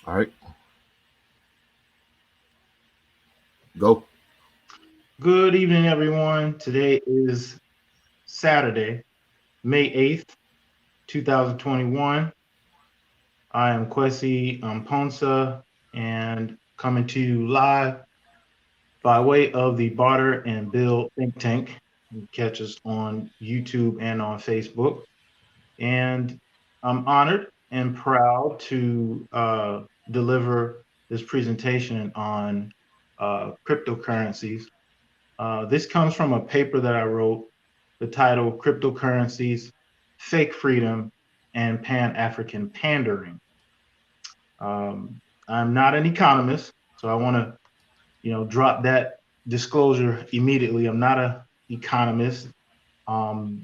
All right, go. Good evening, everyone. Today is Saturday, May 8th, 2021. I am Kwasi Amponsa and coming to you live by way of the Barter and Bill Think Tank. You can catch us on YouTube and on Facebook. And I'm honored and proud to deliver this presentation on cryptocurrencies. This comes from a paper that I wrote, the title Cryptocurrencies, Fake Freedom, and Pan African Pandering. I'm not an economist, so I want to, drop that disclosure immediately. I'm not an economist.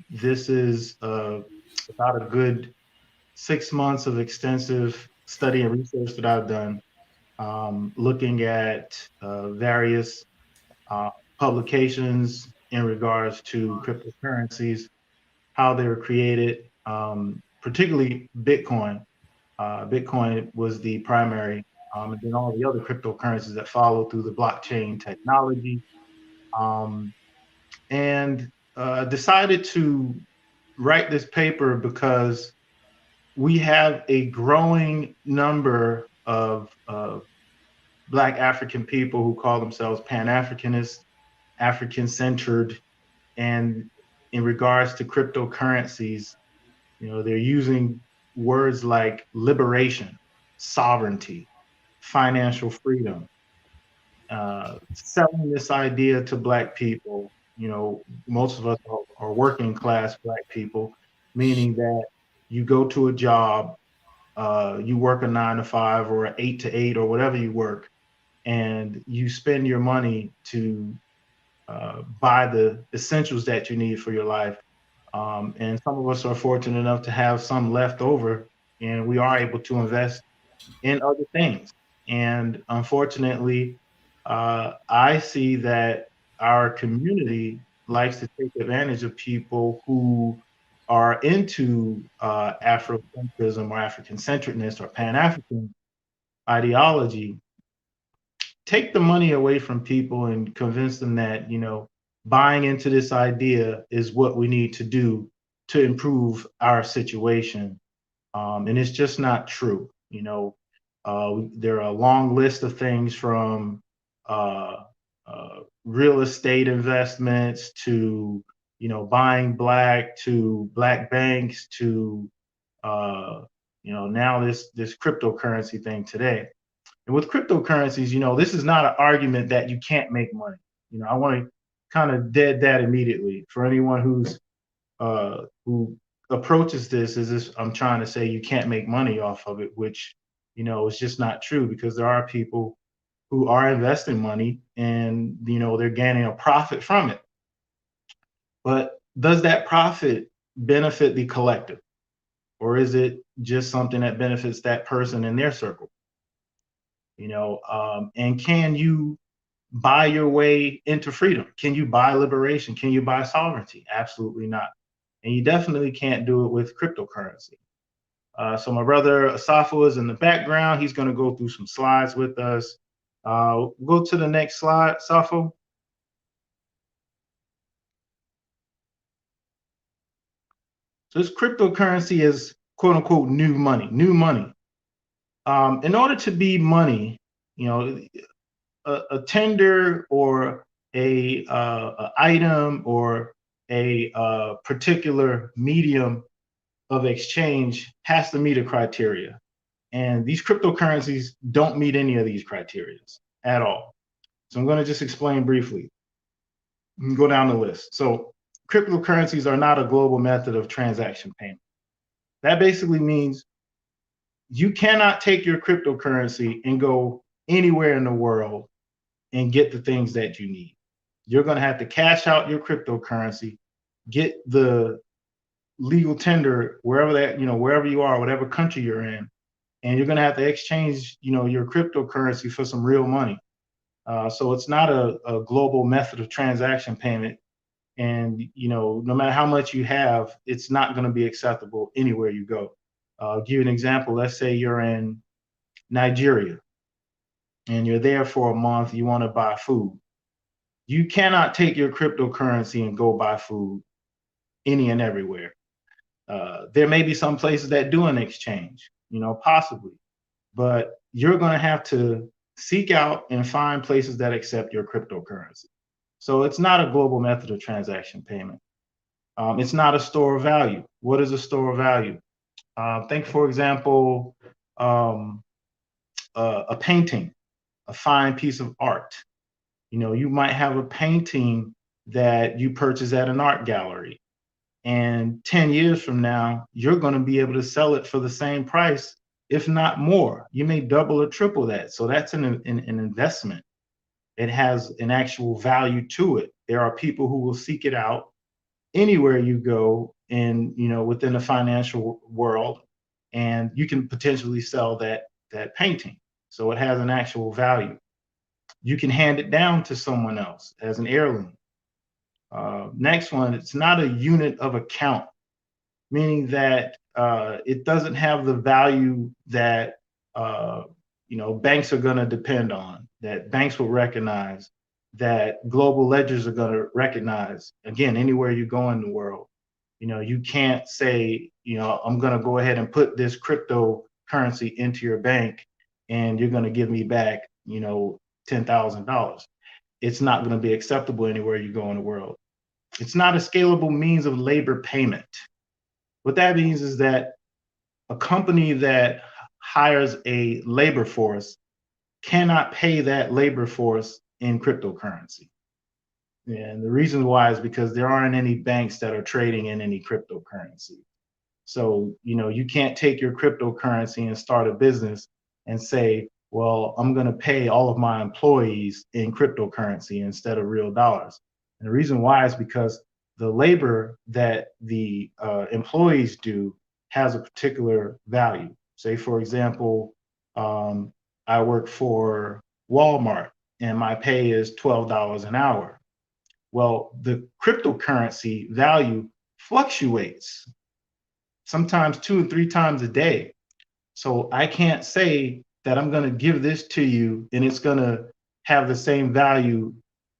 This is about a good 6 months of extensive study and research that I've done, looking at various uh, publications in regards to cryptocurrencies, how they were created, particularly Bitcoin. Bitcoin was the primary, and then all the other cryptocurrencies that follow through the blockchain technology. Um, and decided to write this paper because we have a growing number of Black African people who call themselves Pan Africanists, African centered, and in regards to cryptocurrencies, they're using words like liberation, sovereignty, financial freedom, selling this idea to Black people. Most of us are working class Black people, meaning that you go to a job, you work a 9 to 5 or an 8 to 8 or whatever you work, and you spend your money to buy the essentials that you need for your life. And some of us are fortunate enough to have some left over, and we are able to invest in other things. And unfortunately, I see that our community likes to take advantage of people who are into Afrocentrism or African centeredness or Pan African ideology, take the money away from people and convince them that, buying into this idea is what we need to do to improve our situation. And it's just not true. There are a long list of things from uh, real estate investments to, buying black, to black banks, to, uh, now this cryptocurrency thing today. And with cryptocurrencies, this is not an argument that you can't make money. I want to kind of dead that immediately for anyone who approaches this as if I'm trying to say you can't make money off of it, which is just not true because there are people who are investing money and they're gaining a profit from it. But does that profit benefit the collective, or is it just something that benefits that person in their circle? And can you buy your way into freedom? Can you buy liberation? Can you buy sovereignty? Absolutely not. And you definitely can't do it with cryptocurrency. So my brother Asafo is in the background. He's going to go through some slides with us. Go to the next slide, Asafo. So this cryptocurrency is quote unquote new money. New money. In order to be money, you know, a tender or a item or a particular medium of exchange has to meet a criteria. And these cryptocurrencies don't meet any of these criteria at all. So I'm going to just explain briefly. You can go down the list. So cryptocurrencies are not a global method of transaction payment. That basically means you cannot take your cryptocurrency and go anywhere in the world and get the things that you need. You're going to have to cash out your cryptocurrency, get the legal tender wherever you are, whatever country you're in, and you're going to have to exchange, your cryptocurrency for some real money. So it's not a global method of transaction payment. And, no matter how much you have, it's not going to be acceptable anywhere you go. I'll give you an example. Let's say you're in Nigeria, and you're there for a month, you want to buy food. You cannot take your cryptocurrency and go buy food any and everywhere. There may be some places that do an exchange, possibly, but you're going to have to seek out and find places that accept your cryptocurrency. So it's not a global method of transaction payment. It's not a store of value. What is a store of value? Think, for example, um, a painting, a fine piece of art. You might have a painting that you purchase at an art gallery, and 10 years from now, you're going to be able to sell it for the same price, if not more. You may double or triple that. So that's an investment. It has an actual value to it. There are people who will seek it out anywhere you go in, within the financial world, and you can potentially sell that painting. So it has an actual value. You can hand it down to someone else as an heirloom. Next one, it's not a unit of account, meaning that it doesn't have the value that banks are going to depend on, that banks will recognize, that global ledgers are going to recognize. Again, anywhere you go in the world, you can't say, I'm going to go ahead and put this cryptocurrency into your bank and you're going to give me back, $10,000. It's not going to be acceptable anywhere you go in the world. It's not a scalable means of labor payment. What that means is that a company that hires a labor force cannot pay that labor force in cryptocurrency. And the reason why is because there aren't any banks that are trading in any cryptocurrency. So, you can't take your cryptocurrency and start a business and say, well, I'm going to pay all of my employees in cryptocurrency instead of real dollars. And the reason why is because the labor that the employees do has a particular value. Say, for example, I work for Walmart and my pay is $12 an hour. Well, the cryptocurrency value fluctuates, sometimes 2 and 3 times a day. So I can't say that I'm going to give this to you and it's going to have the same value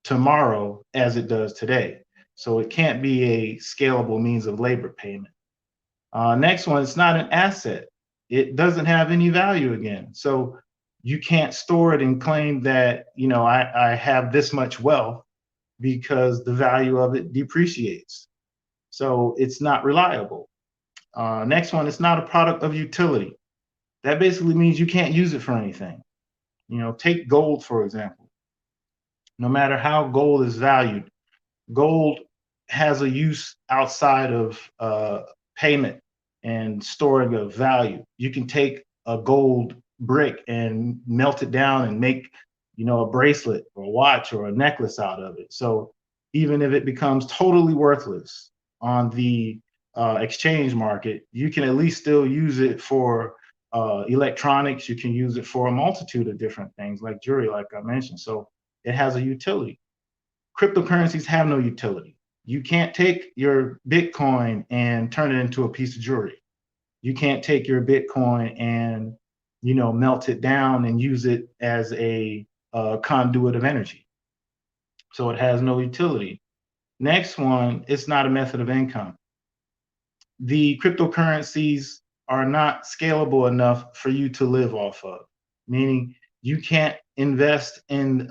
tomorrow as it does today. So it can't be a scalable means of labor payment. Next one, it's not an asset. It doesn't have any value again. So you can't store it and claim that, I have this much wealth, because the value of it depreciates. So it's not reliable. Next one, it's not a product of utility. That basically means you can't use it for anything. Take gold, for example. No matter how gold is valued, gold has a use outside of payment and storing of value. You can take a gold brick and melt it down and make, a bracelet or a watch or a necklace out of it. So even if it becomes totally worthless on the exchange market, you can at least still use it for electronics. You can use it for a multitude of different things like jewelry, like I mentioned. So it has a utility. Cryptocurrencies have no utility. You can't take your Bitcoin and turn it into a piece of jewelry. You can't take your Bitcoin and, melt it down and use it as a conduit of energy. So it has no utility. Next one, it's not a method of income. The cryptocurrencies are not scalable enough for you to live off of, meaning you can't invest in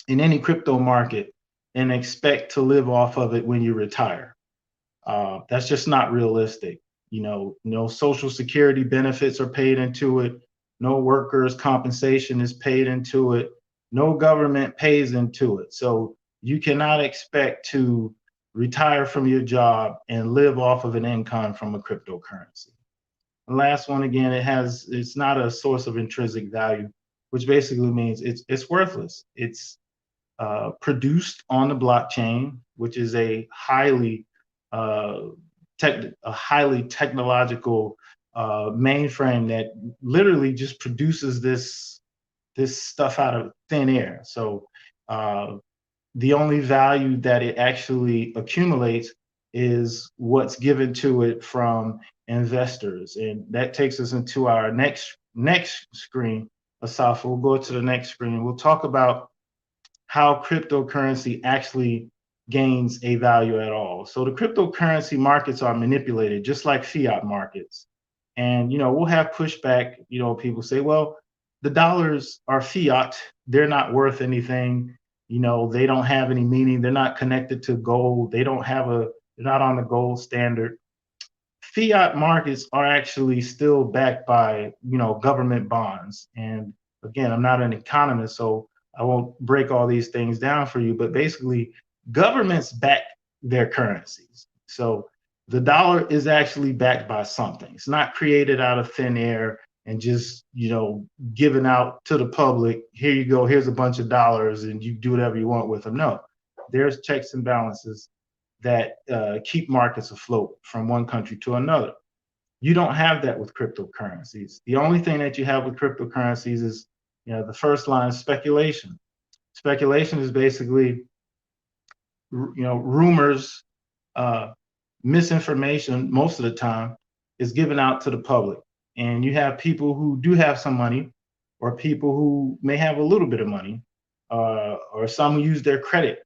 any crypto market and expect to live off of it when you retire. That's just not realistic. No social security benefits are paid into it. No workers' compensation is paid into it. No government pays into it. So you cannot expect to retire from your job and live off of an income from a cryptocurrency. The last one, again, it's not a source of intrinsic value, which basically means it's worthless. It's produced on the blockchain, which is a highly technological mainframe that literally just produces this stuff out of thin air. So the only value that it actually accumulates is what's given to it from investors. And that takes us into our next next screen, Asaf, we'll go to the next screen. We'll talk about how cryptocurrency actually gains a value at all. So the cryptocurrency markets are manipulated just like fiat markets. And we'll have pushback, people say, well, the dollars are fiat, they're not worth anything, they don't have any meaning, they're not connected to gold, they're not on the gold standard. Fiat markets are actually still backed by government bonds. And again, I'm not an economist, so I won't break all these things down for you, but basically governments back their currencies. So the dollar is actually backed by something. It's not created out of thin air and just given out to the public. Here you go, here's a bunch of dollars and you do whatever you want with them. No, there's checks and balances that keep markets afloat from one country to another. You don't have that with cryptocurrencies. The only thing that you have with cryptocurrencies is, the first line, speculation. Speculation is basically, rumors, misinformation most of the time is given out to the public. And you have people who do have some money, or people who may have a little bit of money, or some who use their credit,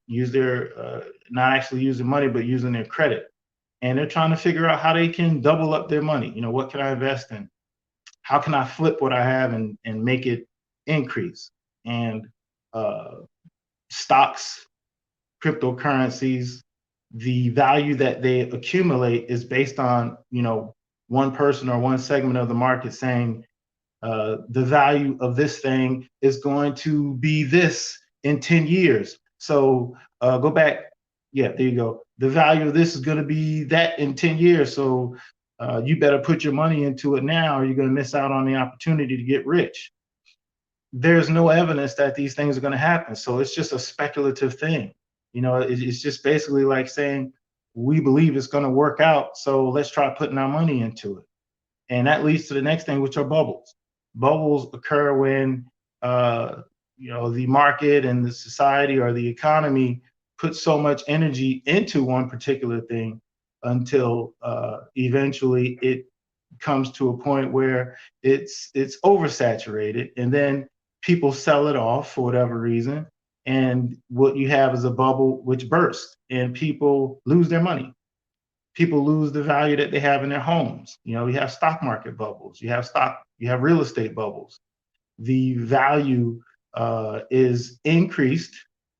not actually using money, but using their credit. And they're trying to figure out how they can double up their money. What can I invest in? How can I flip what I have and make it increase? And stocks, cryptocurrencies, the value that they accumulate is based on, one person or one segment of the market saying, the value of this thing is going to be this in 10 years. So go back. Yeah, there you go. The value of this is going to be that in 10 years. So you better put your money into it now, or you're going to miss out on the opportunity to get rich. There's no evidence that these things are going to happen. So it's just a speculative thing. It's just basically like saying, we believe it's going to work out, so let's try putting our money into it. And that leads to the next thing, which are bubbles. Bubbles occur when the market and the society or the economy put so much energy into one particular thing until eventually it comes to a point where it's oversaturated, and then people sell it off for whatever reason, and what you have is a bubble which bursts, and people lose their money. People lose the value that they have in their homes. You have stock market bubbles, you have real estate bubbles. The value is increased,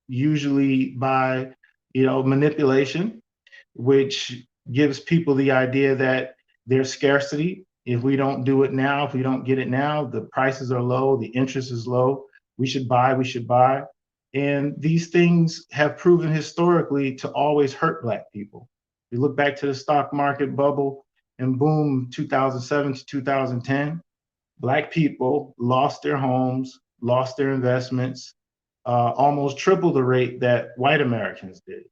usually by manipulation, which gives people the idea that there's scarcity. If we don't do it now, if we don't get it now, the prices are low, the interest is low, we should buy. And these things have proven historically to always hurt Black people. You look back to the stock market bubble and boom, 2007 to 2010, Black people lost their homes, lost their investments, almost triple the rate that white Americans did.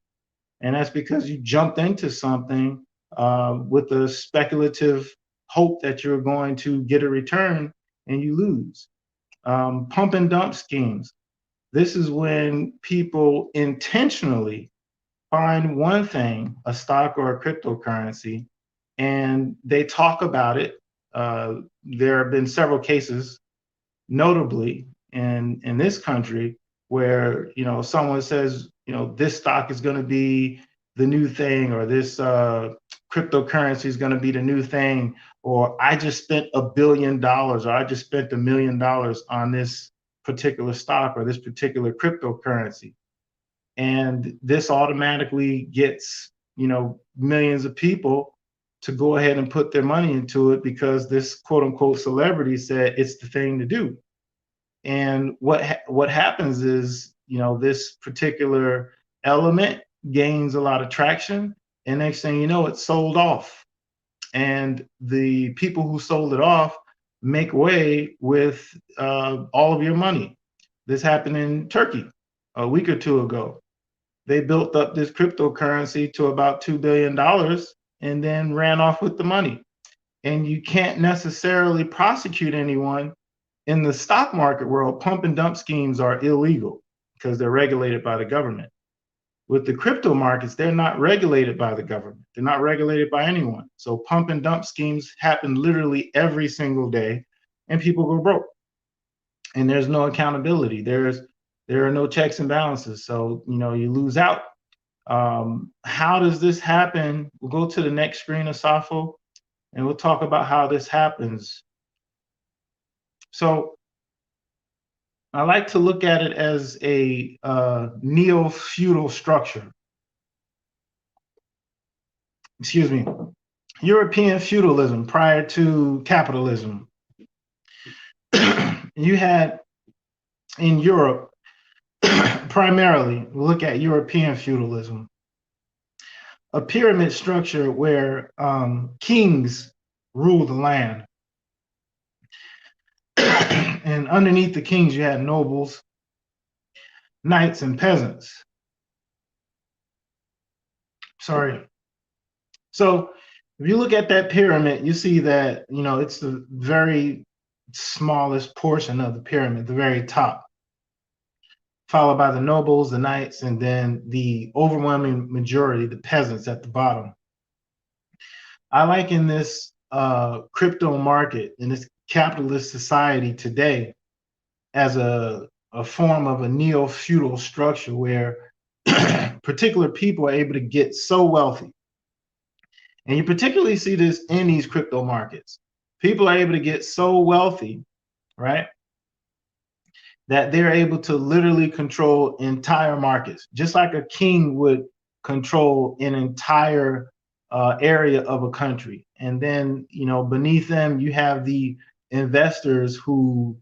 And that's because you jumped into something with the speculative hope that you're going to get a return, and you lose. Pump and dump schemes. This is when people intentionally find one thing, a stock or a cryptocurrency, and they talk about it. There have been several cases, notably in this country, where someone says, this stock is going to be the new thing, or this cryptocurrency is going to be the new thing, or I just spent $1 billion, or I just spent $1 million on this particular stock or this particular cryptocurrency. And this automatically gets, millions of people to go ahead and put their money into it because this quote unquote celebrity said it's the thing to do. And what happens is, this particular element gains a lot of traction, and next thing you know, it's sold off. And the people who sold it off make way with all of your money. This happened in Turkey a week or two ago. They built up this cryptocurrency to about $2 billion and then ran off with the money. And you can't necessarily prosecute anyone. In the stock market world, pump and dump schemes are illegal because they're regulated by the government. With the crypto markets, they're not regulated by the government. They're not regulated by anyone. So pump and dump schemes happen literally every single day. and people go broke. And there's no accountability. There are no checks and balances. So, you lose out. How does this happen? We'll go to the next screen, Asafo, and we'll talk about how this happens. So I like to look at it as a neo-feudal structure. Excuse me. European feudalism prior to capitalism. You had in Europe, primarily, look at European feudalism, a pyramid structure where kings rule the land. And underneath the kings, you had nobles, knights, and peasants. Sorry. So if you look at that pyramid, you see that, it's the very smallest portion of the pyramid, the very top, followed by the nobles, the knights, and then the overwhelming majority, the peasants at the bottom. I liken this crypto market in this capitalist society today as a form of a neo-feudal structure where particular people are able to get so wealthy. And you particularly see this in these crypto markets. People are able to get so wealthy, right, that they're able to literally control entire markets, just like a king would control an entire area of a country. And then, beneath them, you have the investors who,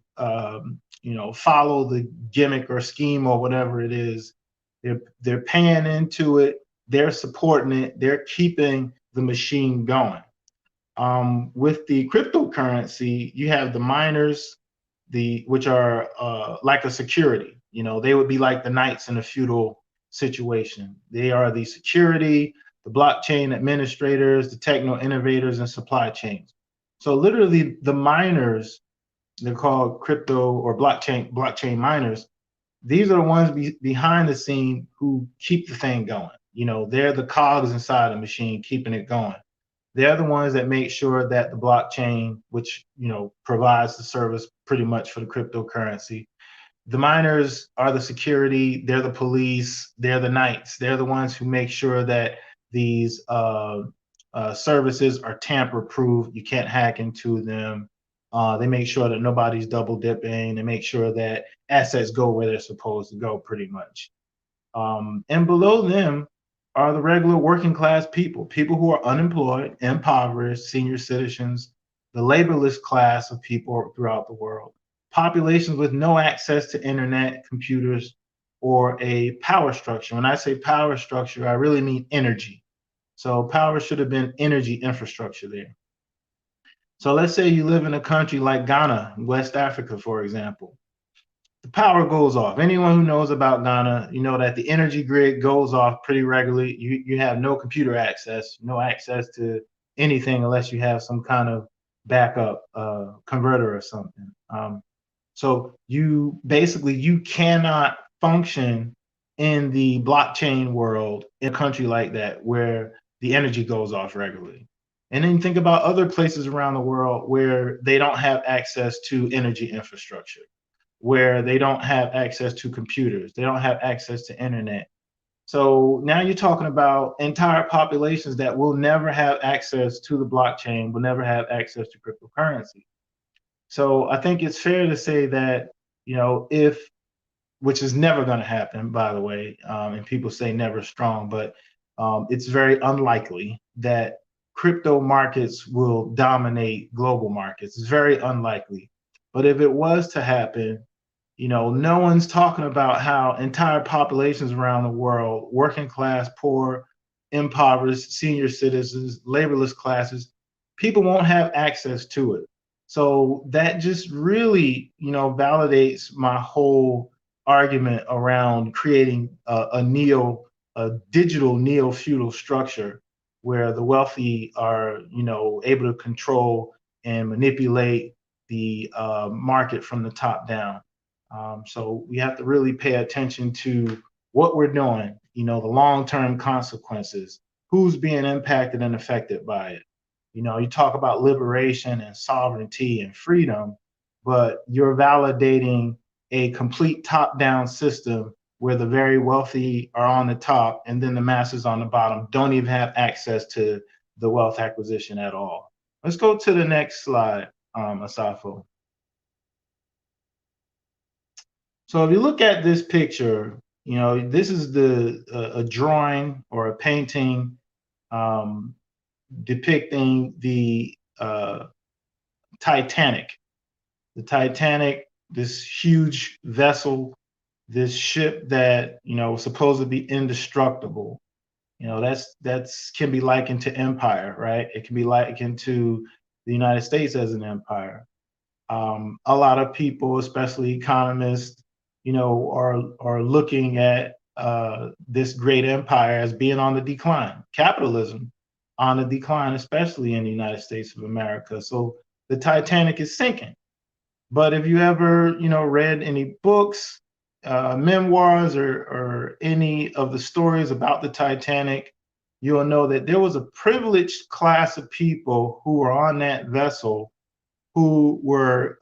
follow the gimmick or scheme or whatever it is. They're paying into it. They're supporting it. They're keeping the machine going. With the cryptocurrency, you have the miners, which are like a security. They would be like the knights in a feudal situation. They are the security, the blockchain administrators, the techno innovators, and supply chains. So literally, the miners, they're called crypto or blockchain miners. These are the ones behind the scene who keep the thing going. They're the cogs inside the machine, keeping it going. They're the ones that make sure that the blockchain, which provides the service pretty much for the cryptocurrency, the miners are the security, they're the police, they're the knights, they're the ones who make sure that these services are tamper-proof. You can't hack into them. They make sure that nobody's double dipping. They make sure that assets go where they're supposed to go, pretty much. And below them are the regular working class people who are unemployed, impoverished, senior citizens, the laborless class of people throughout the world, populations with no access to internet, computers, or a power structure. When I say power structure, I really mean energy. So power should have been energy infrastructure there. So let's say you live in a country like Ghana, West Africa, for example. The power goes off. Anyone who knows about Ghana, you know that the energy grid goes off pretty regularly. You have no computer access, no access to anything unless you have some kind of backup converter or something. So you cannot function in the blockchain world in a country like that where the energy goes off regularly. And then think about other places around the world where they don't have access to energy infrastructure, where they don't have access to computers, they don't have access to internet. So now you're talking about entire populations that will never have access to the blockchain, will never have access to cryptocurrency. So I think it's fair to say that, which is never going to happen, by the way, and people say never strong, but it's very unlikely that crypto markets will dominate global markets. It's very unlikely. But if it was to happen, no one's talking about how entire populations around the world, working class, poor, impoverished, senior citizens, laborless classes, people won't have access to it. So that just really, validates my whole argument around creating a digital neo-feudal structure where the wealthy are, able to control and manipulate the market from the top down. So we have to really pay attention to what we're doing, the long-term consequences, who's being impacted and affected by it. You talk about liberation and sovereignty and freedom, but you're validating a complete top-down system where the very wealthy are on the top and then the masses on the bottom don't even have access to the wealth acquisition at all. Let's go to the next slide, Asafo. So if you look at this picture, you know, this is a drawing or a painting um, depicting the Titanic. The Titanic, this huge vessel, this ship that, you know, was supposed to be indestructible. You know, that's can be likened to empire, right? It can be likened to the United States as an empire. A lot of people, especially economists, you know, are looking at this great empire as being on the decline. Capitalism on the decline, especially in the United States of America. So the Titanic is sinking. But if you ever, you know, read any books, memoirs, or any of the stories about the Titanic, you'll know that there was a privileged class of people who were on that vessel who were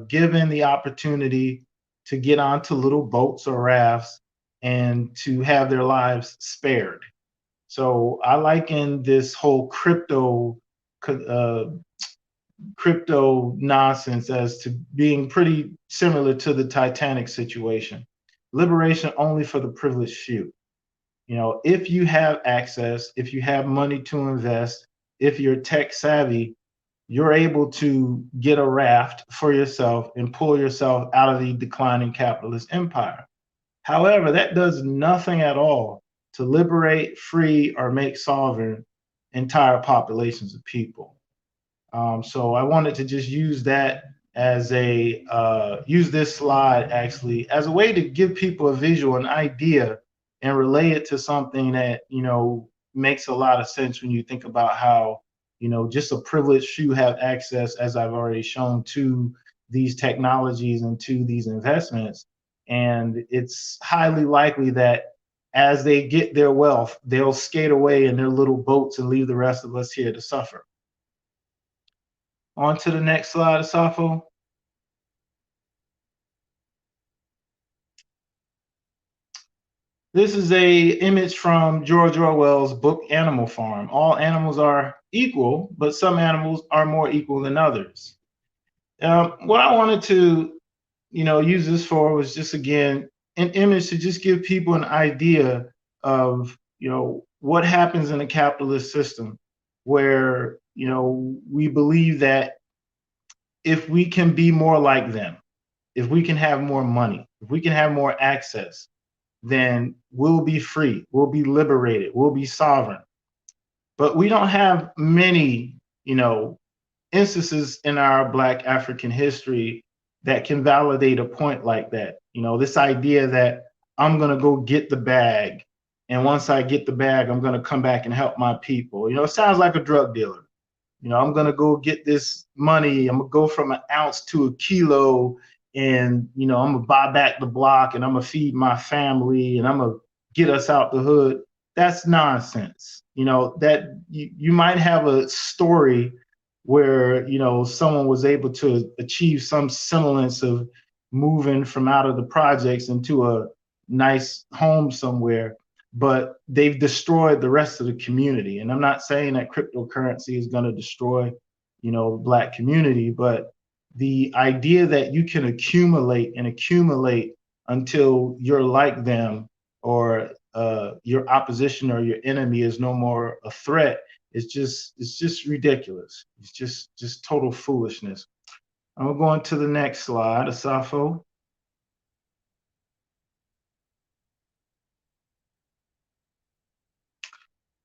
given the opportunity to get onto little boats or rafts and to have their lives spared. So I liken this whole uh, crypto nonsense as to being pretty similar to the Titanic situation. Liberation only for the privileged few. You know, if you have access, if you have money to invest, if you're tech savvy, you're able to get a raft for yourself and pull yourself out of the declining capitalist empire. However, that does nothing at all to liberate, free, or make sovereign entire populations of people. So I wanted to just use that as use this slide actually as a way to give people a visual, an idea, and relay it to something that, you know, makes a lot of sense when you think about how, you know, just a privileged few have access, as I've already shown, to these technologies and to these investments. And it's highly likely that as they get their wealth, they'll skate away in their little boats and leave the rest of us here to suffer. On to the next slide, Asafo. This is a image from George Orwell's book Animal Farm. All animals are equal, but some animals are more equal than others. What I wanted to, you know, use this for was just, again, an image to just give people an idea of, you know, what happens in a capitalist system where, you know, we believe that if we can be more like them, if we can have more money, if we can have more access, then we'll be free, we'll be liberated, we'll be sovereign. But we don't have many, you know, instances in our Black African history that can validate a point like that. You know, this idea that I'm gonna go get the bag, and once I get the bag, I'm gonna come back and help my people. You know, it sounds like a drug dealer. You know, I'm gonna go get this money. I'm gonna go from an ounce to a kilo, and, you know, I'm gonna buy back the block, and I'm gonna feed my family, and I'm gonna get us out the hood. That's nonsense. You know, that you might have a story where, you know, someone was able to achieve some semblance of moving from out of the projects into a nice home somewhere, but they've destroyed the rest of the community. And I'm not saying that cryptocurrency is going to destroy, you know, Black community, but the idea that you can accumulate and accumulate until you're like them, or your opposition or your enemy is no more a threat, it's just ridiculous. It's just total foolishness. I'm going to the next slide, Asafo.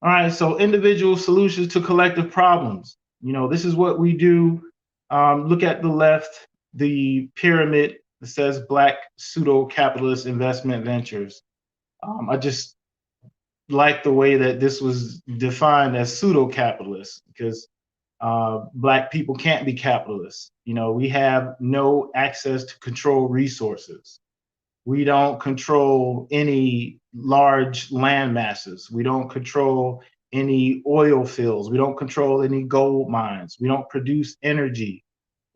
All right, so individual solutions to collective problems. You know, this is what we do. Look at the left, the pyramid that says Black pseudo-capitalist investment ventures. I just like the way that this was defined as pseudo-capitalist, because Black people can't be capitalists. You know, we have no access to control resources. We don't control any large land masses. We don't control any oil fields. We don't control any gold mines. We don't produce energy.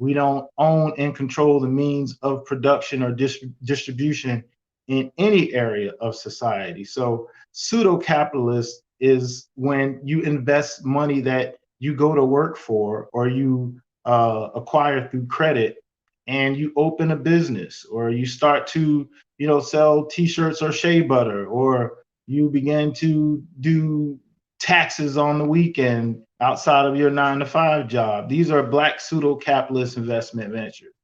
We don't own and control the means of production or distribution in any area of society. So pseudo-capitalist is when you invest money that you go to work for or you acquire through credit, and you open a business or you start to sell t-shirts or shea butter, or you begin to do taxes on the weekend outside of your 9 to 5 job. These are black pseudo-capitalist investment ventures.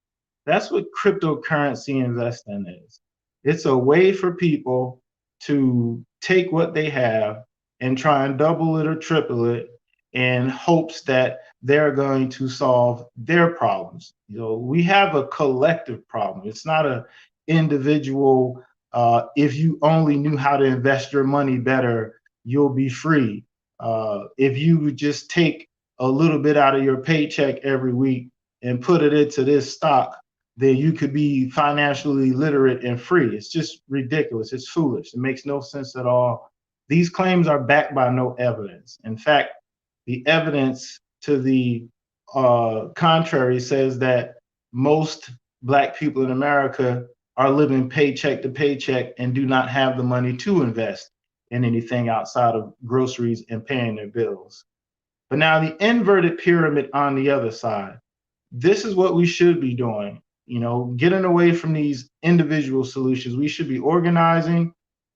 That's what cryptocurrency investing is. It's a way for people to take what they have and try and double it or triple it in hopes that they're going to solve their problems. We have a collective problem. It's not an individual, if you only knew how to invest your money better, you'll be free. If you would just take a little bit out of your paycheck every week and put it into this stock, then you could be financially literate and free. It's just ridiculous. It's foolish. It makes no sense at all. These claims are backed by no evidence. In fact, the evidence to the contrary says that most Black people in America are living paycheck to paycheck and do not have the money to invest in anything outside of groceries and paying their bills. But now the inverted pyramid on the other side, this is what we should be doing. Getting away from these individual solutions. We should be organizing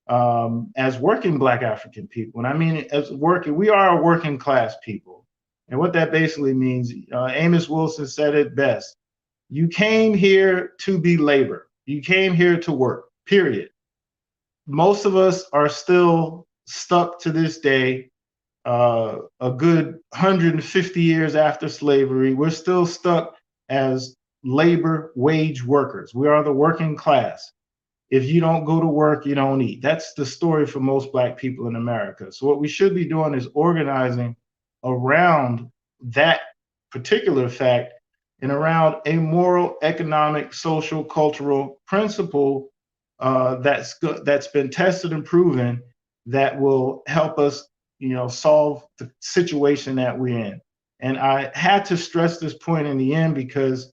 as working Black African people. And I mean, as working, we are a working class people. And what that basically means, Amos Wilson said it best. You came here to be labor. You came here to work, period. Most of us are still stuck to this day, a good 150 years after slavery. We're still stuck as labor wage workers. We are the working class. If you don't go to work, you don't eat. That's the story for most Black people in America. So what we should be doing is organizing around that particular fact and around a moral, economic, social, cultural principle that's been tested and proven that will help us, solve the situation that we're in. And I had to stress this point in the end because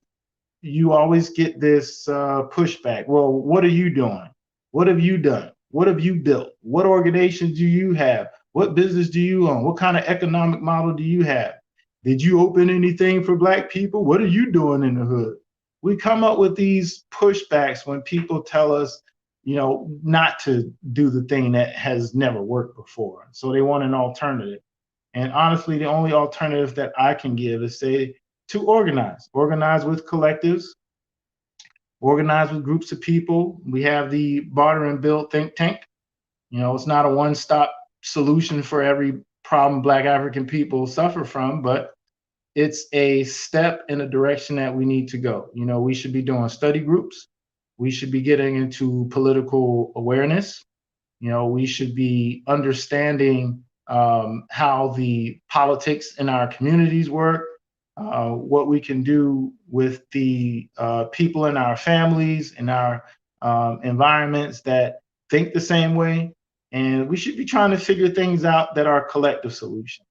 you always get this pushback. Well, what are you doing? What have you done? What have you built? What organization do you have? What business do you own? What kind of economic model do you have? Did you open anything for Black people? What are you doing in the hood? We come up with these pushbacks when people tell us, not to do the thing that has never worked before. So they want an alternative. And honestly, the only alternative that I can give is say to organize with collectives, organize with groups of people. We have the Barter and Build think tank. It's not a one-stop solution for every problem Black African people suffer from, but it's a step in a direction that we need to go. We should be doing study groups. We should be getting into political awareness. We should be understanding how the politics in our communities work, what we can do with the people in our families, in our environments that think the same way. And we should be trying to figure things out that are collective solutions.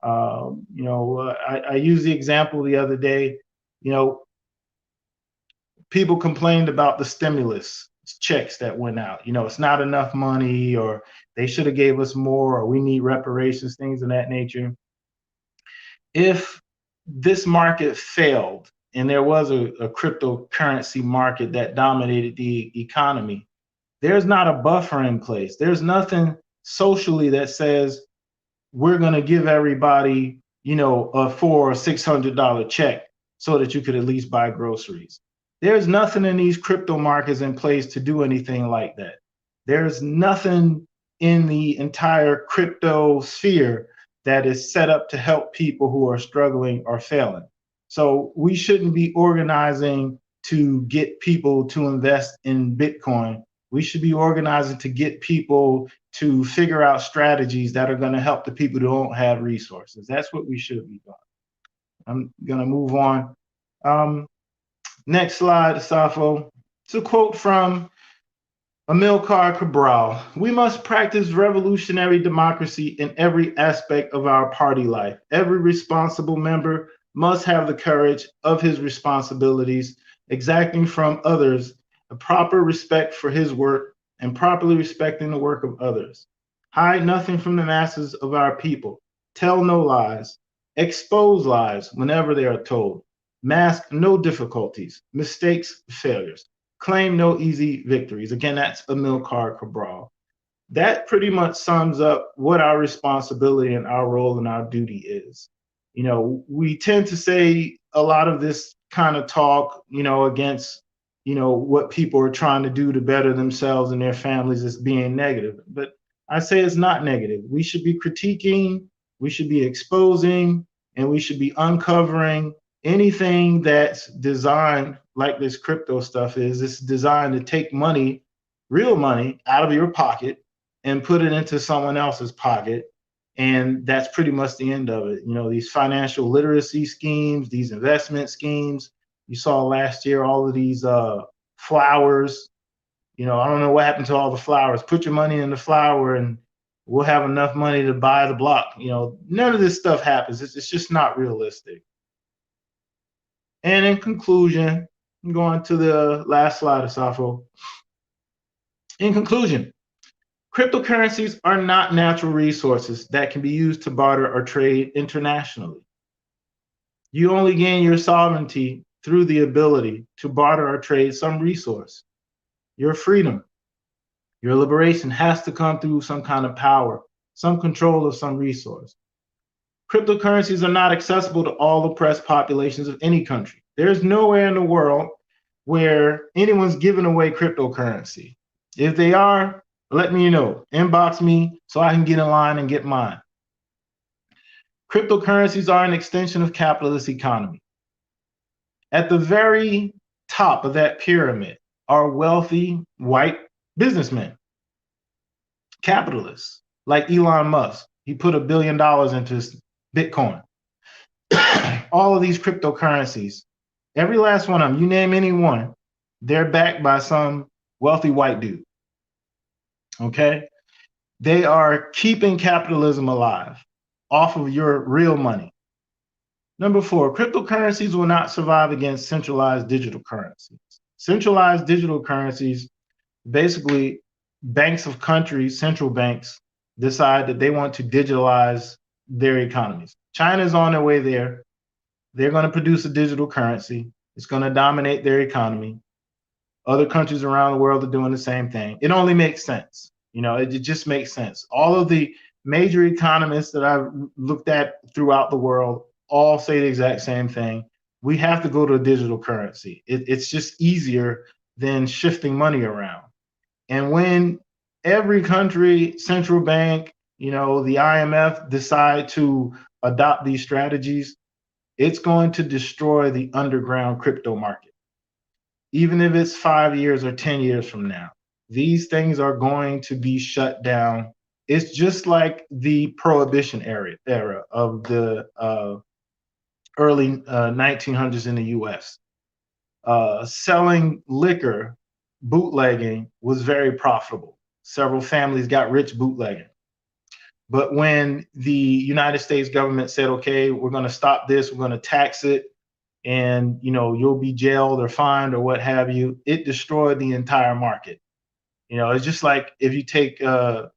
I used the example the other day, people complained about the stimulus checks that went out. It's not enough money, or they should have gave us more, or we need reparations, things of that nature. If this market failed and there was a cryptocurrency market that dominated the economy, there's not a buffer in place. There's nothing socially that says we're going to give everybody, a $400 or $600 check so that you could at least buy groceries. There's nothing in these crypto markets in place to do anything like that. There's nothing in the entire crypto sphere that is set up to help people who are struggling or failing. So we shouldn't be organizing to get people to invest in Bitcoin. We should be organizing to get people to figure out strategies that are going to help the people who don't have resources. That's what we should be doing. I'm going to move on. Next slide, Safo. It's a quote from Amilcar Cabral. We must practice revolutionary democracy in every aspect of our party life. Every responsible member must have the courage of his responsibilities, exacting from others a proper respect for his work and properly respecting the work of others. Hide nothing from the masses of our people. Tell no lies. Expose lies whenever they are told. Mask no difficulties, mistakes, failures. Claim no easy victories. Again, that's Amilcar Cabral. That pretty much sums up what our responsibility and our role and our duty is. You know, we tend to say a lot of this kind of talk, you know, against, you know, what people are trying to do to better themselves and their families as being negative. But I say it's not negative. We should be critiquing, we should be exposing, and we should be uncovering anything that's designed like this crypto stuff is. It's designed to take money, real money, out of your pocket and put it into someone else's pocket. And that's pretty much the end of it. You know, these financial literacy schemes, these investment schemes. You saw last year all of these flowers. You know, I don't know what happened to all the flowers. Put your money in the flower and we'll have enough money to buy the block. You know, none of this stuff happens. It's just not realistic. And in conclusion, I'm going to the last slide, Asafo. In conclusion, cryptocurrencies are not natural resources that can be used to barter or trade internationally. You only gain your sovereignty through the ability to barter or trade some resource. Your freedom, your liberation has to come through some kind of power, some control of some resource. Cryptocurrencies are not accessible to all oppressed populations of any country. There's nowhere in the world where anyone's giving away cryptocurrency. If they are, let me know. Inbox me so I can get in line and get mine. Cryptocurrencies are an extension of capitalist economy. At the very top of that pyramid are wealthy white businessmen, capitalists, like Elon Musk. He put $1 billion into his Bitcoin. All of these cryptocurrencies, every last one of them, you name any one, they're backed by some wealthy white dude. Okay? They are keeping capitalism alive off of your real money. Number 4, cryptocurrencies will not survive against centralized digital currencies. Centralized digital currencies, basically banks of countries, central banks, decide that they want to digitalize their economies. China's on their way there. They're going to produce a digital currency. It's going to dominate their economy. Other countries around the world are doing the same thing. It only makes sense. You know, it just makes sense. All of the major economists that I've looked at throughout the world all say the exact same thing. We have to go to a digital currency. It's just easier than shifting money around. And when every country, central bank, you know, the IMF decide to adopt these strategies, it's going to destroy the underground crypto market. Even if it's 5 years or 10 years from now, these things are going to be shut down. It's just like the prohibition era of the early 1900s in the US. Selling liquor, bootlegging, was very profitable. Several families got rich bootlegging. But when the United States government said, okay, we're going to stop this, we're going to tax it, and you know, you'll be jailed or fined or what have you, it destroyed the entire market. You know, it's just like if you take a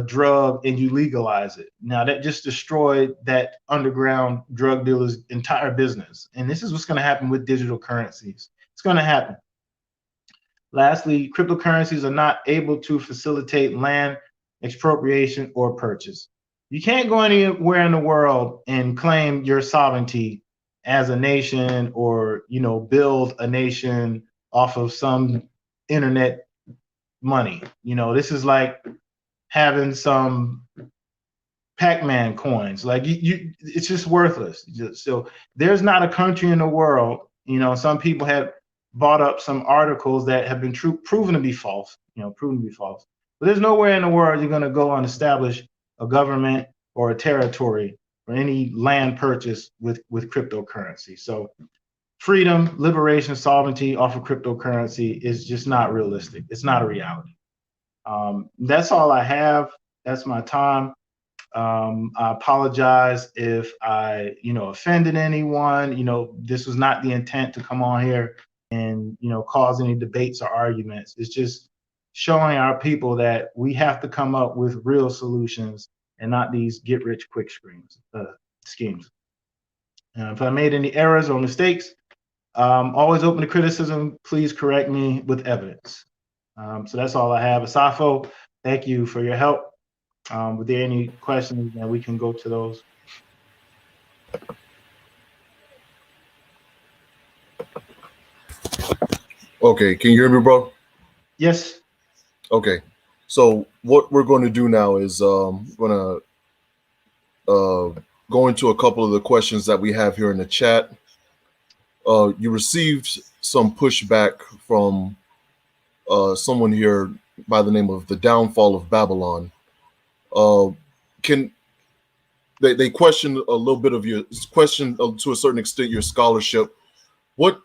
drug and you legalize it. Now that just destroyed that underground drug dealer's entire business. And this is what's going to happen with digital currencies. It's going to happen. Lastly, cryptocurrencies are not able to facilitate land expropriation or purchase. You can't go anywhere in the world and claim your sovereignty as a nation, or, you know, build a nation off of some internet money. You know, this is like having some Pac-Man coins. Like it's just worthless. So there's not a country in the world, you know, some people have bought up some articles that have been proven to be false, proven to be false. But there's nowhere in the world you're going to go and establish a government or a territory or any land purchase with cryptocurrency. So freedom, liberation, sovereignty off of cryptocurrency is just not realistic. It's not a reality. That's all I have. That's my time. I apologize if I, offended anyone. This was not the intent to come on here and, cause any debates or arguments. It's just showing our people that we have to come up with real solutions and not these get rich quick schemes. If I made any errors or mistakes, always open to criticism. Please correct me with evidence. So that's all I have. Asafo, thank you for your help. Were there any questions? And we can go to those. Okay, can you hear me, bro? Yes. Okay, so what we're going to do now is going to go into a couple of the questions that we have here in the chat. You received some pushback from someone here by the name of the Downfall of Babylon. Can they question a little bit of your question to a certain extent your scholarship? What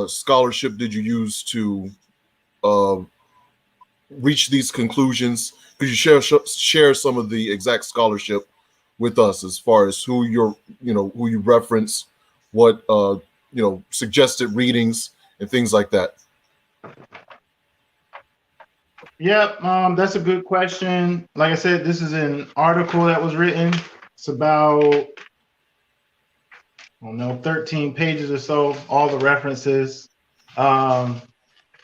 scholarship did you use to reach these conclusions? Could you share some of the exact scholarship with us as far as who who you reference, what suggested readings and things like that? Yeah, that's a good question. Like I said, this is an article that was written. It's about 13 pages or so, all the references. I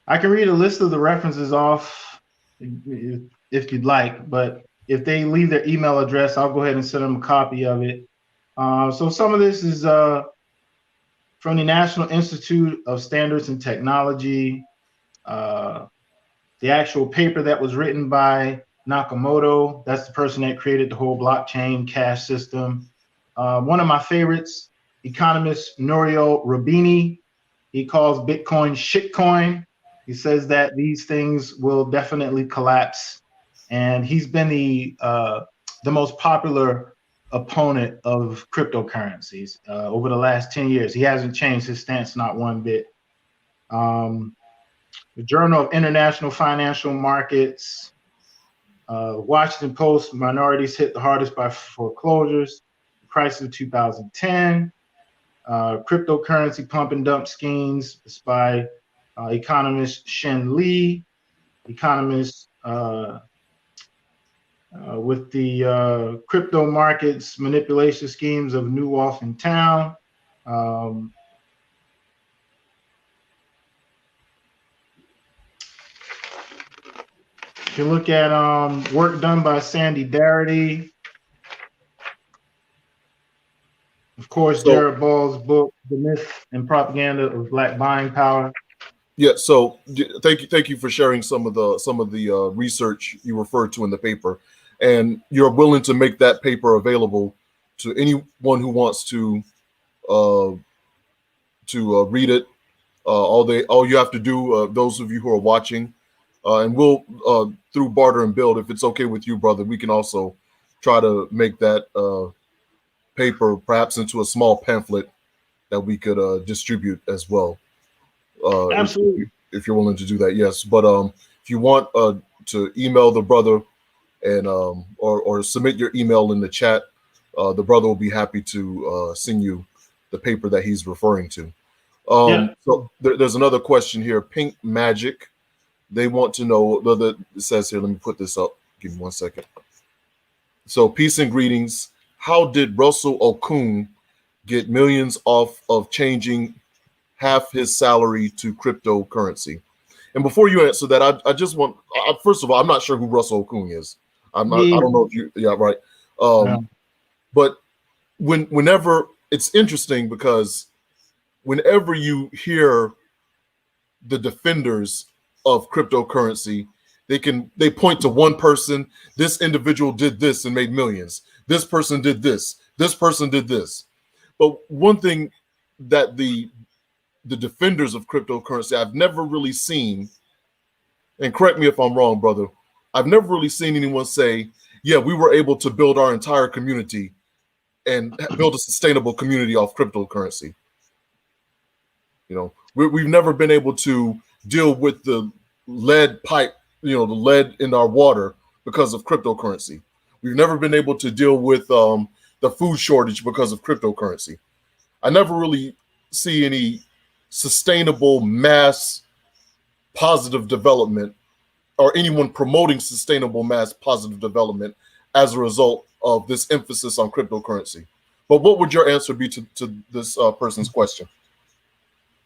can read a list of the references off if you'd like, but if they leave their email address, I'll go ahead and send them a copy of it. So some of this is from the National Institute of Standards and Technology, the actual paper that was written by Nakamoto. That's the person that created the whole blockchain cash system. One of my favorites, economist Nouriel Roubini, he calls Bitcoin shitcoin. He says that these things will definitely collapse, and he's been the most popular opponent of cryptocurrencies over the last 10 years. He hasn't changed his stance not one bit. The Journal of International Financial Markets, Washington Post, minorities hit the hardest by foreclosures, the crisis of 2010, cryptocurrency pump and dump schemes. It's by economist Shen Li, economist with the crypto markets manipulation schemes of New Wolf in Town. You can look at work done by Sandy Darity. Of course, Jared Ball's book, The Myth and Propaganda of Black Buying Power. Yeah, so thank you for sharing some of the research you referred to in the paper, and you're willing to make that paper available to anyone who wants to read it. All you have to do, those of you who are watching, and we'll through Barter and Build, if it's okay with you, brother, we can also try to make that paper perhaps into a small pamphlet that we could distribute as well. Absolutely. If you're willing to do that, yes. But if you want to email the brother and or submit your email in the chat, the brother will be happy to send you the paper that he's referring to. So there's another question here. Pink Magic, they want to know. It says here. Let me put this up. Give me 1 second. So peace and greetings. How did Russell Okung get millions off of changing half his salary to cryptocurrency? And before you answer that, I just want, first of all, I'm not sure who Russell Okung is. I don't know if you, yeah, right. But whenever, it's interesting because whenever you hear the defenders of cryptocurrency, they point to one person. This individual did this and made millions. This person did this. This person did this. But one thing that the defenders of cryptocurrency, I've never really seen, and correct me if I'm wrong, brother, I've never really seen anyone say, yeah, we were able to build our entire community and build a sustainable community off cryptocurrency. You know, we've never been able to deal with the lead pipe, the lead in our water because of cryptocurrency. We've never been able to deal with the food shortage because of cryptocurrency. I never really see any sustainable mass positive development or anyone promoting sustainable mass positive development as a result of this emphasis on cryptocurrency. But what would your answer be to this person's question?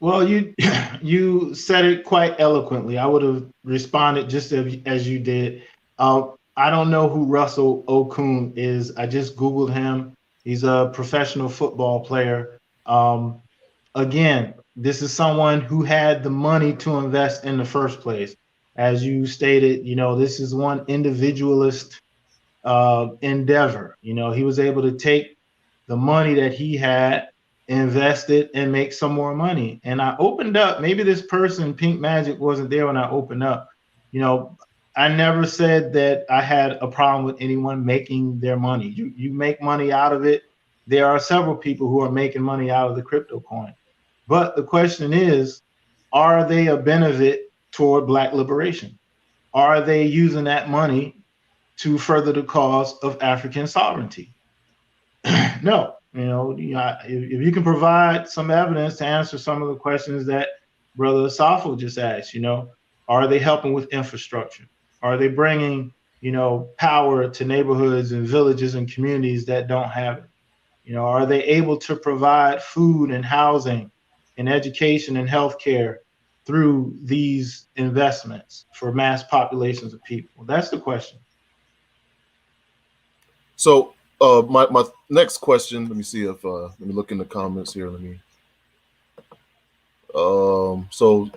Well, you you said it quite eloquently. I would have responded just as you did. I don't know who Russell Okun is. I just Googled him. He's a professional football player. Again, this is someone who had the money to invest in the first place. As you stated, this is one individualist endeavor. He was able to take the money that he had, invest it, and make some more money. And I opened up, maybe this person, Pink Magic, wasn't there when I opened up. I never said that I had a problem with anyone making their money. You make money out of it. There are several people who are making money out of the crypto coin. But the question is, are they a benefit toward Black liberation? Are they using that money to further the cause of African sovereignty? No. If you can provide some evidence to answer some of the questions that Brother Safo just asked, are they helping with infrastructure? Are they bringing, power to neighborhoods and villages and communities that don't have it? Are they able to provide food and housing and education and healthcare through these investments for mass populations of people? That's the question. So my next question, let me see if let me look in the comments here. So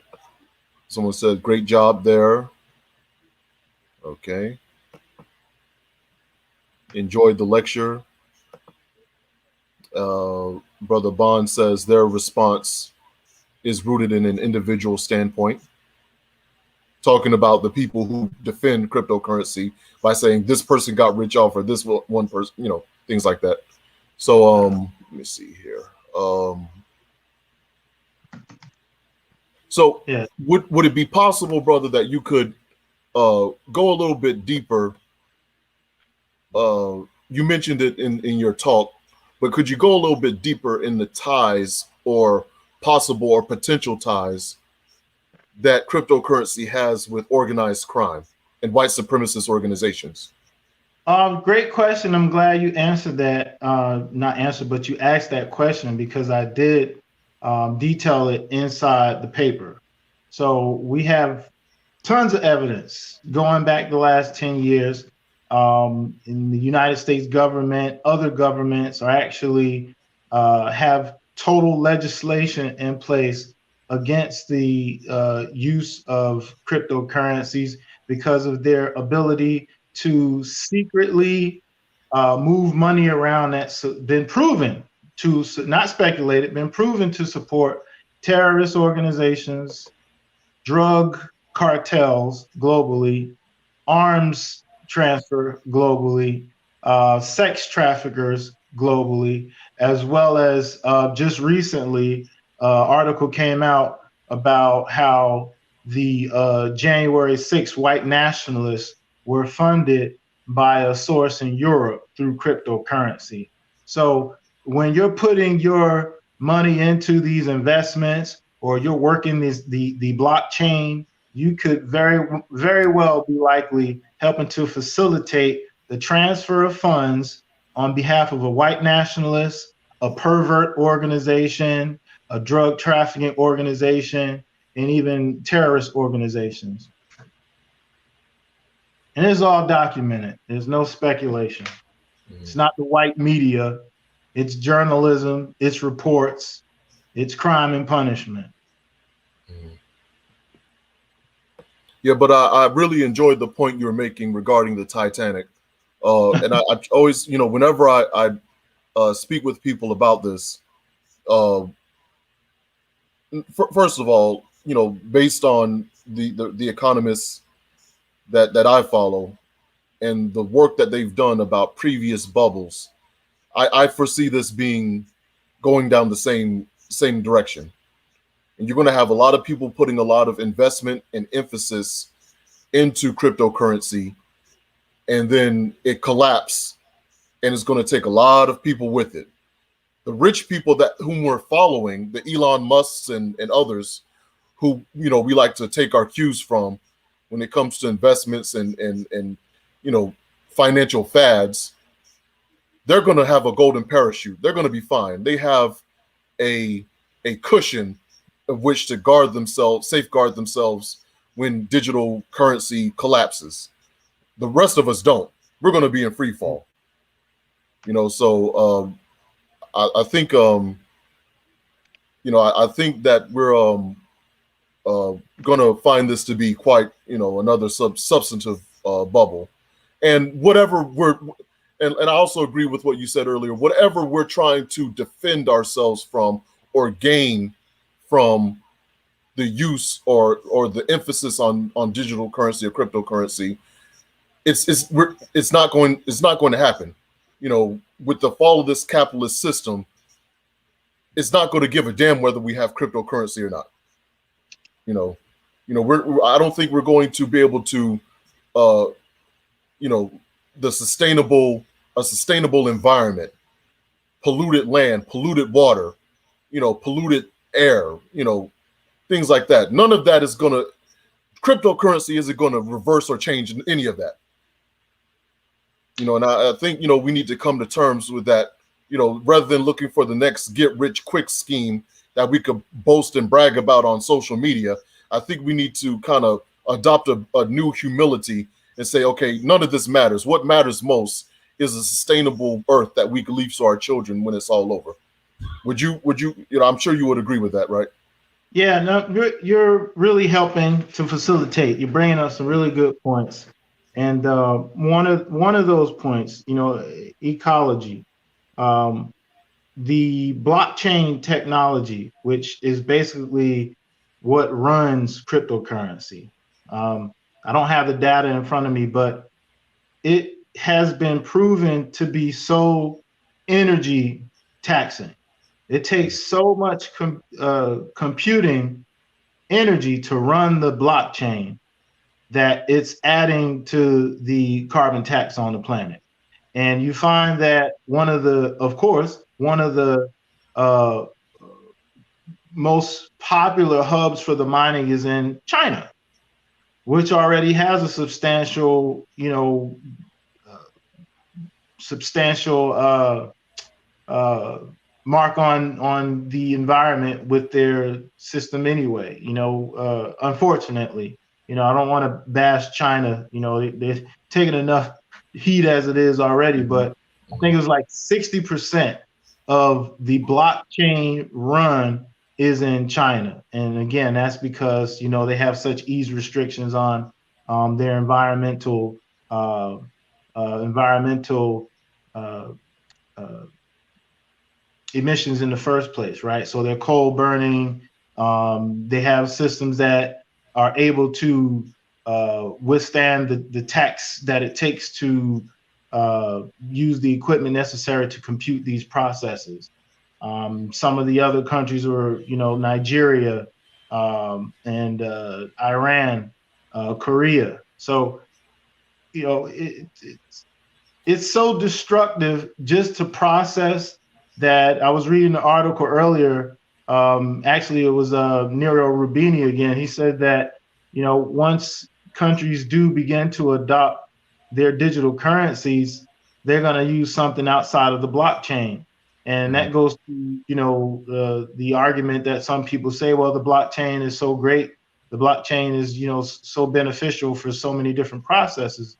someone said great job there. Okay. Enjoyed the lecture. Brother Bond says their response is rooted in an individual standpoint, talking about the people who defend cryptocurrency by saying this person got rich off or this one person, things like that. So let me see here. So yeah. Would it be possible, brother, that you could go a little bit deeper? You mentioned it in your talk, but could you go a little bit deeper in the ties or possible or potential ties that cryptocurrency has with organized crime and white supremacist organizations? Great question. I'm glad you answered that. Not answered, but you asked that question because I did detail it inside the paper. So we have tons of evidence going back the last 10 years. In the United States government, other governments are actually have total legislation in place against the use of cryptocurrencies because of their ability to secretly move money around that's been proven to, not speculated, been proven to support terrorist organizations, drug cartels globally, arms transfer globally, sex traffickers globally, as well as just recently, article came out about how the January 6th white nationalists were funded by a source in Europe through cryptocurrency. So when you're putting your money into these investments or you're working the blockchain, you could very, very well be likely helping to facilitate the transfer of funds on behalf of a white nationalist, a pervert organization, a drug trafficking organization, and even terrorist organizations. And it's all documented. There's no speculation. It's not the white media. It's journalism. It's reports. It's crime and punishment. Yeah, but I really enjoyed the point you were making regarding the Titanic. And I always, whenever I speak with people about this, first of all, based on the economists that I follow and the work that they've done about previous bubbles, I foresee this going down the same direction. And you're going to have a lot of people putting a lot of investment and emphasis into cryptocurrency. and then it collapsed, and it's going to take a lot of people with it. The rich people that whom we're following, the Elon Musks and others, who we like to take our cues from when it comes to investments and financial fads, they're going to have a golden parachute. They're going to be fine. They have a cushion of which to safeguard themselves when digital currency collapses. The rest of us don't. We're going to be in free fall. So I think I think that we're going to find this to be quite another substantive bubble, and whatever and I also agree with what you said earlier. Whatever we're trying to defend ourselves from or gain from the use or the emphasis on digital currency or cryptocurrency, it's not going to happen. With the fall of this capitalist system, it's not going to give a damn whether we have cryptocurrency or not. I don't think we're going to be able to, a sustainable environment, polluted land, polluted water, polluted air, things like that. None of that is going to, cryptocurrency isn't going to reverse or change any of that. And I think, we need to come to terms with that, rather than looking for the next get rich quick scheme that we could boast and brag about on social media. I think we need to kind of adopt a new humility and say, okay, none of this matters. What matters most is a sustainable earth that we can leave to our children when it's all over. Would you, I'm sure you would agree with that, right? Yeah, no, you're really helping to facilitate. You're bringing up some really good points. And one of those points, ecology, the blockchain technology, which is basically what runs cryptocurrency. I don't have the data in front of me, but it has been proven to be so energy taxing. It takes so much computing energy to run the blockchain that it's adding to the carbon tax on the planet. And you find that one of the most popular hubs for the mining is in China, which already has a substantial mark on the environment with their system anyway. Unfortunately, I don't want to bash China. They're taking enough heat as it is already, but I think it was like 60% of the blockchain run is in China. And again, that's because, they have such ease restrictions on their environmental emissions in the first place, right? So they're coal burning. They have systems that are able to withstand the tax that it takes to use the equipment necessary to compute these processes. Some of the other countries were, Nigeria and Iran, Korea. So, it's so destructive just to process that. I was reading an article earlier. Actually, it was Nero Rubini again. He said that, once countries do begin to adopt their digital currencies, they're going to use something outside of the blockchain. And that goes to, the argument that some people say, well, the blockchain is so great. The blockchain is, so beneficial for so many different processes.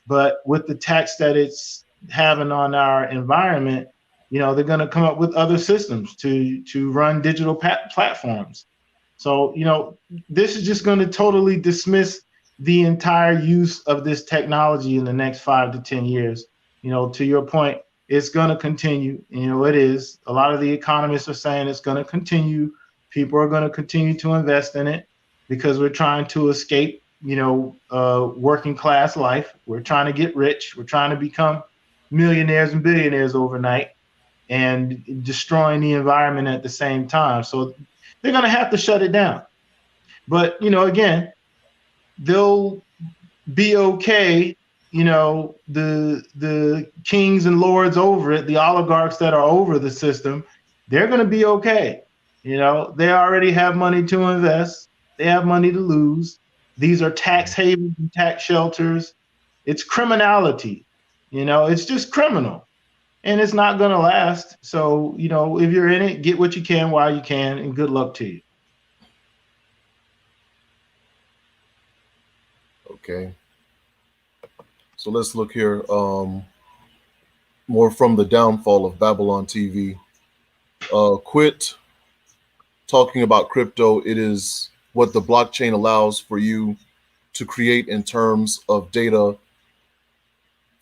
But with the tax that it's having on our environment, they're going to come up with other systems to run digital platforms. So, this is just going to totally dismiss the entire use of this technology in the next 5 to 10 years. To your point, it's going to continue. It is. A lot of the economists are saying it's going to continue. People are going to continue to invest in it because we're trying to escape, working class life. We're trying to get rich. We're trying to become millionaires and billionaires overnight and destroying the environment at the same time. So they're going to have to shut it down. But, again, they'll be okay, you know, the kings and lords over it, the oligarchs that are over the system, they're going to be okay. You know, they already have money to invest. They have money to lose. These are tax havens and tax shelters. It's criminality. You know, it's just criminal, and it's not going to last. So, you know, if you're in it, get what you can while you can, and good luck to you. Okay. So let's look here. More from the downfall of Babylon TV. Quit talking about crypto. It is what the blockchain allows for you to create in terms of data.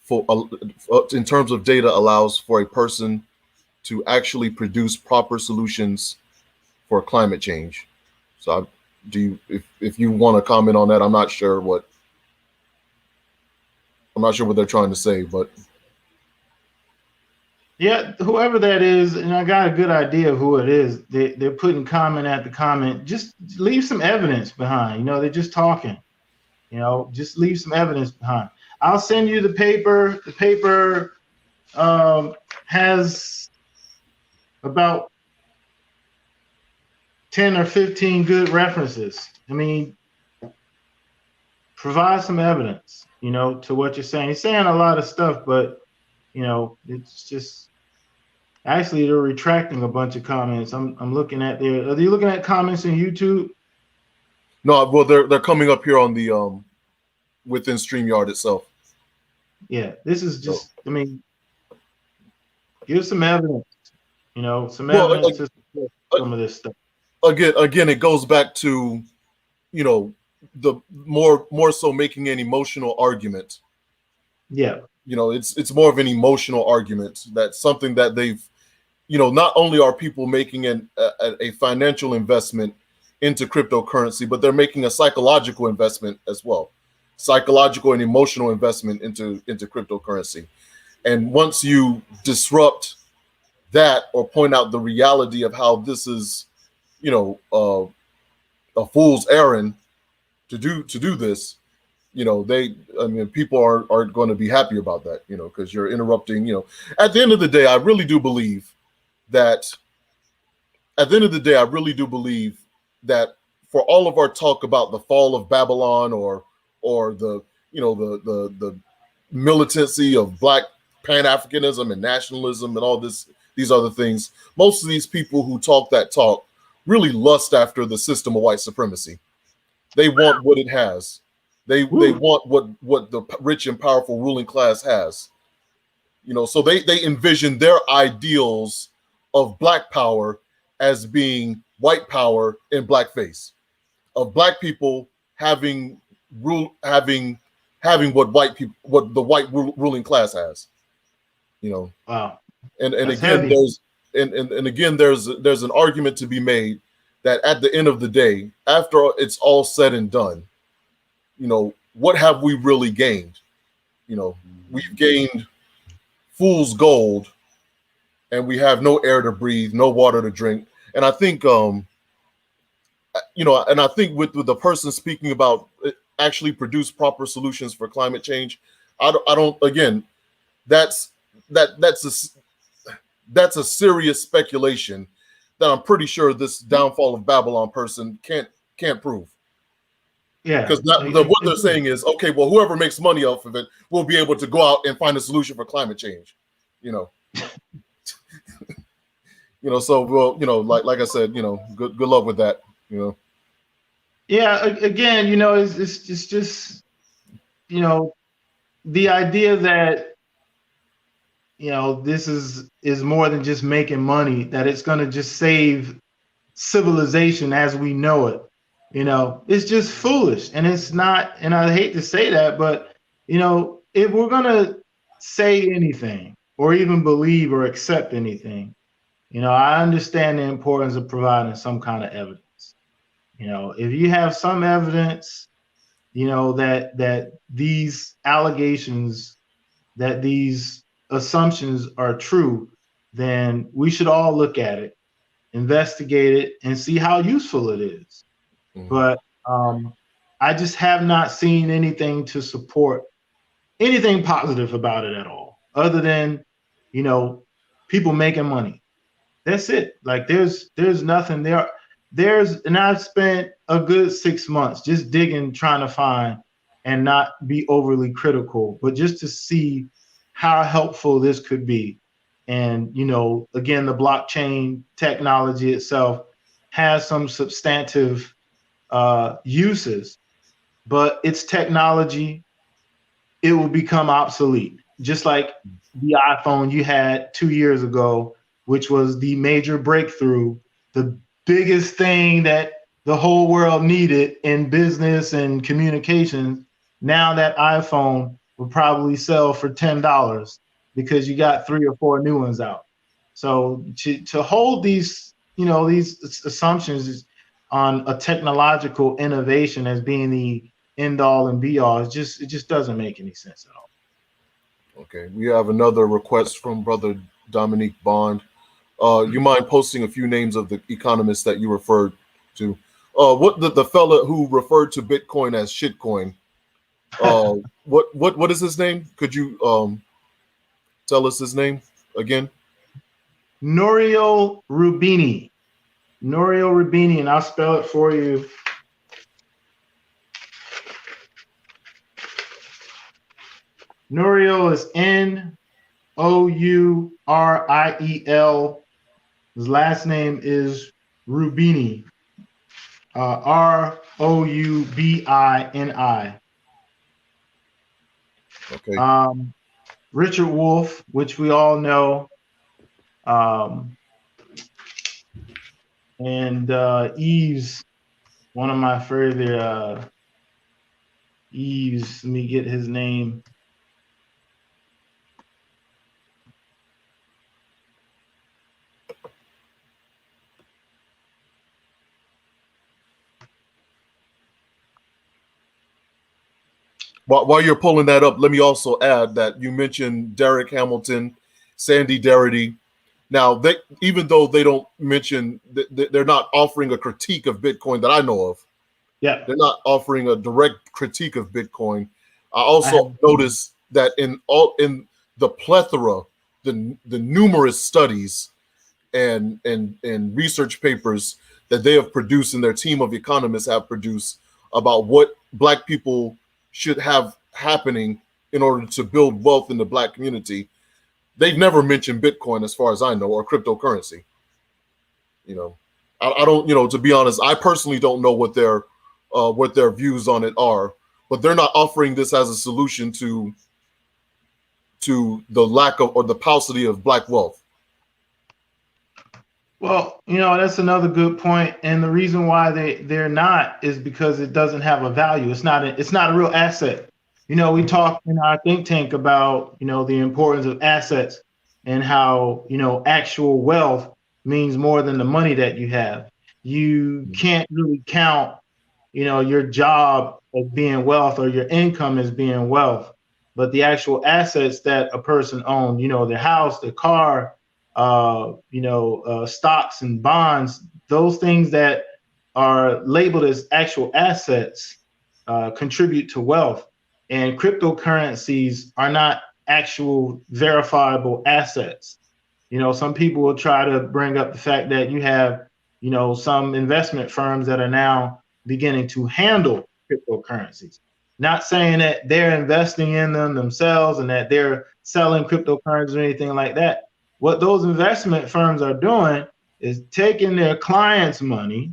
In terms of data, allows for a person to actually produce proper solutions for climate change. So, if you want to comment on that, I'm not sure what they're trying to say, but yeah, whoever that is, and I got a good idea of who it is. They're putting comment at the comment. Just leave some evidence behind. You know, they're just talking. You know, just leave some evidence behind. I'll send you the paper. The paper has about 10 or 15 good references. I mean, provide some evidence, you know, to what you're saying. He's saying a lot of stuff, but, you know, it's just, actually, they're retracting a bunch of comments. I'm looking at there. Are you looking at comments in YouTube? no. Well, they're coming up here on the within StreamYard itself. Yeah, this is just, I mean, give some evidence, you know, some evidence to support some of this stuff. Again, it goes back to, you know, the more so making an emotional argument. Yeah. You know, it's more of an emotional argument. That's something that they've, you know, not only are people making a financial investment into cryptocurrency, but they're making a psychological investment as well, psychological and emotional investment into cryptocurrency. And once you disrupt that or point out the reality of how this is, you know, a fool's errand to do this, you know, people are going to be happy about that, you know, because you're interrupting. You know, at the end of the day, I really do believe that for all of our talk about the fall of Babylon or the, you know, the militancy of Black Pan-Africanism and nationalism and all these other things, most of these people who talk that talk really lust after the system of white supremacy. They want what it has. They want what the rich and powerful ruling class has. You know, so they envision their ideals of Black power as being white power in blackface, of Black people having what the white ruling class has. You know, Wow. and That's again heavy. there's an argument to be made that at the end of the day, after it's all said and done, you know, what have we really gained? You know, we've gained fool's gold, and we have no air to breathe, no water to drink. And I think, you know, and I think with the person speaking about actually produce proper solutions for climate change, I don't. Again, that's a serious speculation that I'm pretty sure this downfall of Babylon person can't prove. Yeah. Because what they're saying is, okay, well, whoever makes money off of it will be able to go out and find a solution for climate change. You know, you know. So, well, you know, like I said, you know, good luck with that. You know. Yeah. Again, you know, it's just, you know, the idea that, you know, this is more than just making money, that it's going to just save civilization as we know it, you know, it's just foolish. And it's not, and I hate to say that, but, you know, if we're going to say anything or even believe or accept anything, you know, I understand the importance of providing some kind of evidence. You know, if you have some evidence, you know, that these allegations, that these assumptions are true, then we should all look at it, investigate it, and see how useful it is. Mm-hmm. But I just have not seen anything to support anything positive about it at all, other than, you know, people making money. That's it. Like there's nothing there. And I've spent a good 6 months just digging, trying to find and not be overly critical, but just to see how helpful this could be. And, you know, again, the blockchain technology itself has some substantive uses, but its technology, it will become obsolete. Just like the iPhone you had 2 years ago, which was the major breakthrough, the biggest thing that the whole world needed in business and communications. Now that iPhone will probably sell for $10 because you got 3 or 4 new ones out. So to hold these, you know, these assumptions on a technological innovation as being the end all and be all, it just doesn't make any sense at all. Okay, we have another request from Brother Dominique Bond. You mind posting a few names of the economists that you referred to? What the fella who referred to Bitcoin as shitcoin? What is his name? Could you tell us his name again? Nouriel Rubini. Nouriel Rubini, and I'll spell it for you. Nouriel is Nouriel. His last name is Rubini. Roubini. Okay. Richard Wolff, which we all know, and Eves, one of my further Eves. Let me get his name. While you're pulling that up, let me also add that you mentioned Derek Hamilton, Sandy Darity. Now, they, even though they don't mention, they're not offering a critique of Bitcoin that I know of. Yeah, They're not offering a direct critique of Bitcoin. I I have. also noticed that in the plethora, the numerous studies and research papers that they have produced and their team of economists have produced about what Black people should have happening in order to build wealth in the Black community. They've never mentioned Bitcoin, as far as I know, or cryptocurrency. You know, I don't. You know, to be honest, I personally don't know what their views on it are. But they're not offering this as a solution to the lack of or the paucity of Black wealth. Well, you know, that's another good point. And the reason why they're not is because it doesn't have a value. It's not a real asset. You know, we talk in our think tank about, you know, the importance of assets and how, you know, actual wealth means more than the money that you have. You can't really count, you know, your job as being wealth or your income as being wealth, but the actual assets that a person owns, you know, their house, their car, stocks and bonds, those things that are labeled as actual assets contribute to wealth. And cryptocurrencies are not actual verifiable assets. You know, some people will try to bring up the fact that you have, you know, some investment firms that are now beginning to handle cryptocurrencies. Not saying that they're investing in them themselves and that they're selling cryptocurrencies or anything like that. What those investment firms are doing is taking their clients' money,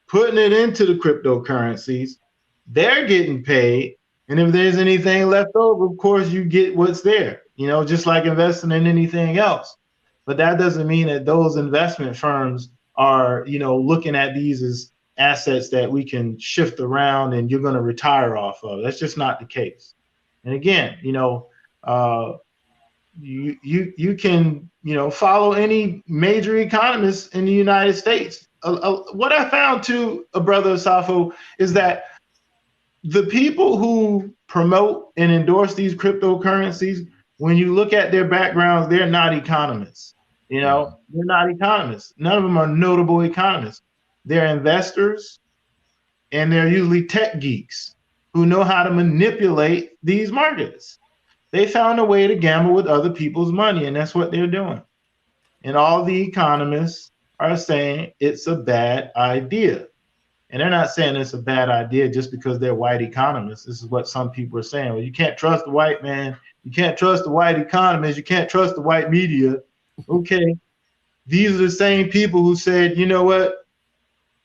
putting it into the cryptocurrencies. They're getting paid. And if there's anything left over, of course, you get what's there, you know, just like investing in anything else. But that doesn't mean that those investment firms are, you know, looking at these as assets that we can shift around and you're going to retire off of. That's just not the case. And again, you know, you can, you know, follow any major economist in the United States. What I found too, brother Safo, is that the people who promote and endorse these cryptocurrencies, when you look at their backgrounds, they're not economists. You know, they're not economists. None of them are notable economists. They're investors and they're usually tech geeks. who know how to manipulate these markets. They found a way to gamble with other people's money, and that's what they're doing. And all the economists are saying it's a bad idea. And they're not saying it's a bad idea just because they're white economists. This is what some people are saying. Well, you can't trust the white man. You can't trust the white economists. You can't trust the white media. Okay. These are the same people who said, you know what?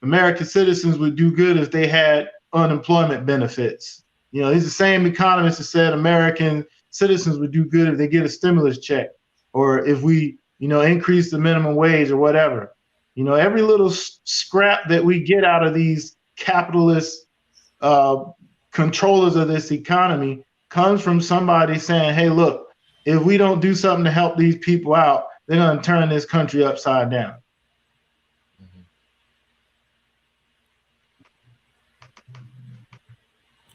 American citizens would do good if they had unemployment benefits. You know, these are the same economists that said American citizens would do good if they get a stimulus check, or if we, increase the minimum wage or whatever. Every little scrap that we get out of these capitalist controllers of this economy comes from somebody saying, hey, look, if we don't do something to help these people out, they're going to turn this country upside down.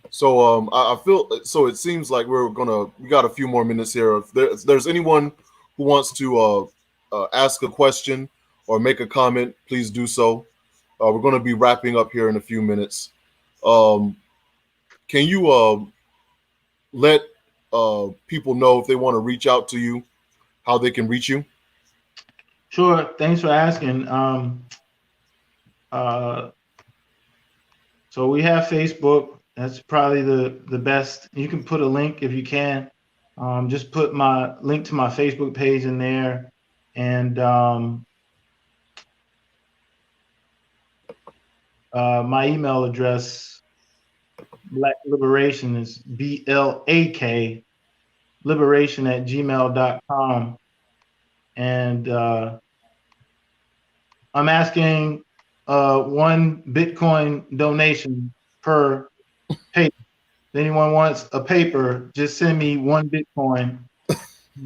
So I feel so. It seems like we got a few more minutes here. If there's anyone who wants to ask a question or make a comment, please do so. We're going to be wrapping up here in a few minutes. Can you let people know if they want to reach out to you, how they can reach you? Sure. Thanks for asking. So we have Facebook. That's probably the best. You can put a link if you can. Just put my link to my Facebook page in there. And my email address, Black Liberation, is BLAK liberation@gmail.com. And I'm asking 1 Bitcoin donation per paper. If anyone wants a paper, just send me 1 Bitcoin,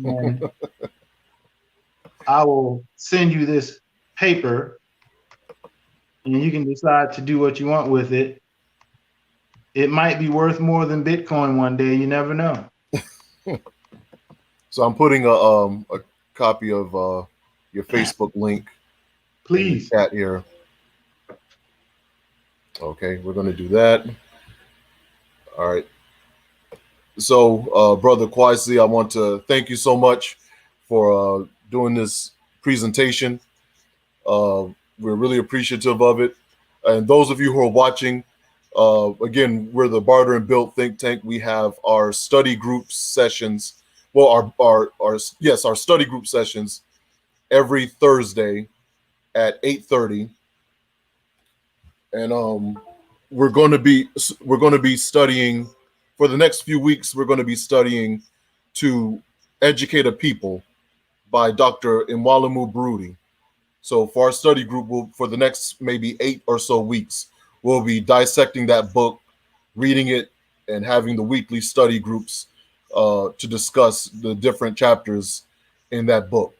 and I will send you this paper, and you can decide to do what you want with it. It might be worth more than Bitcoin one day. You never know. So I'm putting a copy of your Facebook link, please, in the chat here. Okay, we're going to do that. All right. So, Brother Kwasi, I want to thank you so much for doing this presentation. We're really appreciative of it. And those of you who are watching, again, we're the Barter and Build think tank. We have our study group sessions. Well, our study group sessions every Thursday at 8:30. And we're going to be studying for the next few weeks. We're going to be studying To Educate a People by Dr. Imwalamu Brudi. So for our study group, for the next maybe 8 or so weeks, we'll be dissecting that book, reading it, and having the weekly study groups to discuss the different chapters in that book.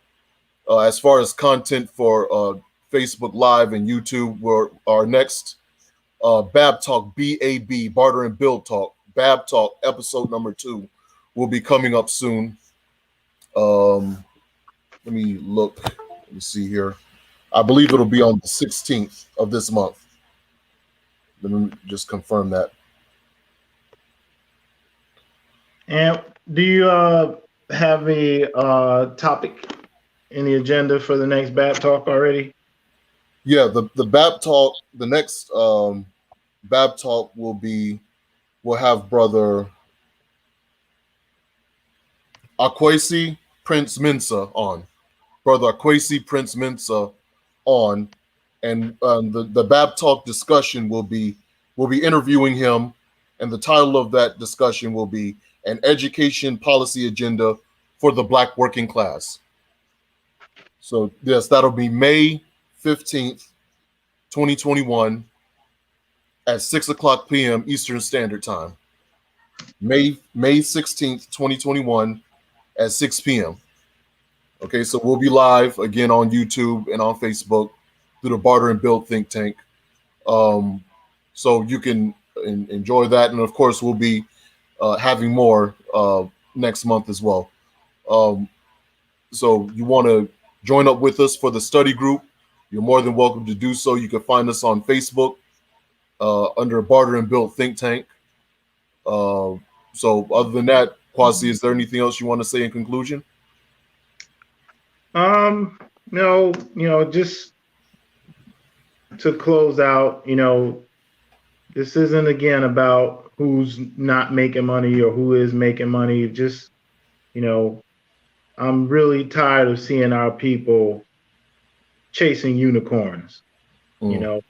As far as content for Facebook Live and YouTube, our next Bab Talk, BAB, Barter and Build Talk, Bab Talk, episode number 2, will be coming up soon. Let me look. Let me see here. I believe it'll be on the 16th of this month. Let me just confirm that. And do you have a topic in the agenda for the next BAP Talk already? Yeah, the BAP Talk, the next BAP Talk we'll have Brother Kwasi Prince Mensa on. Brother Kwasi Prince Mensa on, and the BAP Talk discussion we'll be interviewing him, and the title of that discussion will be An Education Policy Agenda for the Black Working Class. So yes, that'll be May 15th, 2021 at 6:00 p.m. Eastern Standard Time. May 16th, 2021 at 6 p.m. Okay, so we'll be live again on YouTube and on Facebook through the Barter and Build think tank. So you can enjoy that. And of course, we'll be having more next month as well. So you want to join up with us for the study group, you're more than welcome to do so. You can find us on Facebook under Barter and Build think tank. So other than that, Kwasi, is there anything else you want to say in conclusion? No, just to close out, this isn't again about who's not making money or who is making money. Just, I'm really tired of seeing our people chasing unicorns, you Mm. know,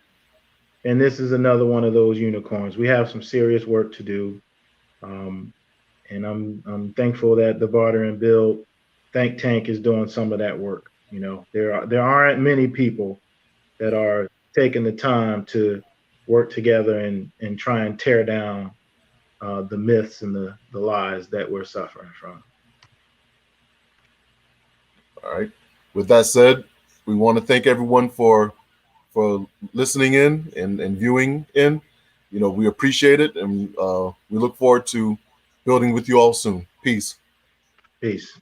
and this is another one of those unicorns. We have some serious work to do. Um, and I'm thankful that the Barter and Build think tank is doing some of that work. There aren't many people that are taking the time to work together and try and tear down the myths and the lies that we're suffering from. All right. With that said, we want to thank everyone for listening in and viewing in. We appreciate it, and we look forward to building with you all soon. Peace. Peace.